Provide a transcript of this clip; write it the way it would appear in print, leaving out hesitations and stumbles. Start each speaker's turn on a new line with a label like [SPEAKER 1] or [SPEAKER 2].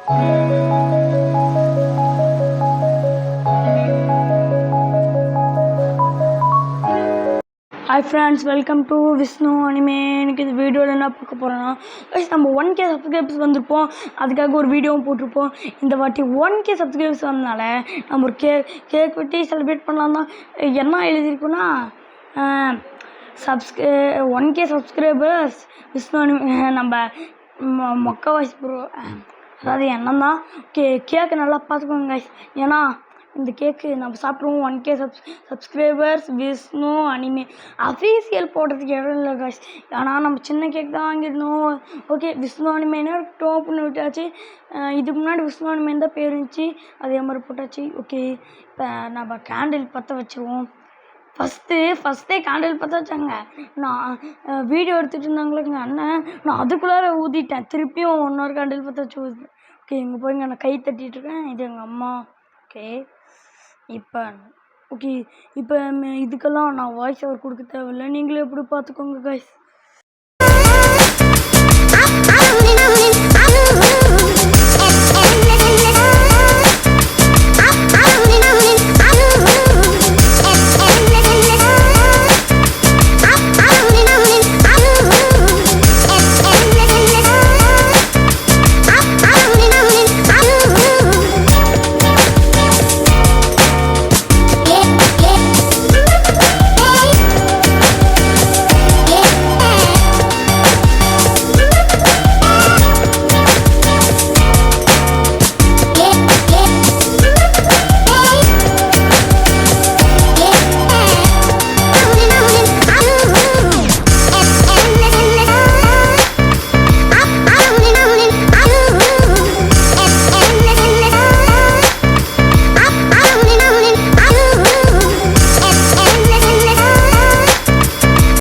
[SPEAKER 1] Hi friends, welcome to Vishnu Anime. எனக்கு இந்த வீடியோவில் என்ன பார்க்க போகிறோன்னா, நம்ம 1K சப்ஸ்கிரைபர்ஸ் வந்திருப்போம். அதுக்காக ஒரு வீடியோவும் போட்டிருப்போம். இந்த வாட்டி 1K சப்ஸ்கிரைபர்ஸ் வந்தனால நம்ம ஒரு கேக் வெட்டி செலிப்ரேட் பண்ணலாம் தான். என்ன எழுதியிருக்கோன்னா, 1K சப்ஸ்கிரைபர்ஸ் விஷ்ணு அனிமே. நம்ம மொக்க வாய்ஸ் ப்ரோ, அதாவது என்னன்னா கேக்கு நல்லா பார்த்துக்கோங்க கைஸ். ஏன்னா இந்த கேக்கு நம்ம சாப்பிட்ருவோம். 1K subscribers Vishnu anime official போடுறதுக்கு இடம் இல்லை கைஸ். ஆனால் நம்ம சின்ன கேக் தான் வாங்கியிருந்தோம். ஓகே, விஷ்ணு அனிமேனா டோப்புன்னு விட்டாச்சு. இதுக்கு முன்னாடி விஷ்ணு அனிமேன் தான் பேர் இருந்துச்சு, அதே மாதிரி போட்டாச்சு. ஓகே, இப்போ நம்ம கேண்டில் பற்ற வச்சுருவோம். ஃபஸ்ட்டே கேண்டில் பற்ற வச்சாங்க. நான் வீடியோ எடுத்துகிட்டு இருந்தாங்களேங்க அண்ணன், நான் அதுக்குள்ளார ஊதிட்டேன். திருப்பியும் இன்னொரு கேண்டில் பற்ற வச்சு ஊதிட்டேன். ஓகே, இங்கே போய்ங்க நான் கை தட்டிகிட்ருக்கேன். இது எங்கள் அம்மா. ஓகே, இப்போ இதுக்கெல்லாம் நான் வாய்ஸ் ஓவர் கொடுக்க தேவையில்லை. நீங்களே எப்படி பார்த்துக்கோங்க கைஸ்.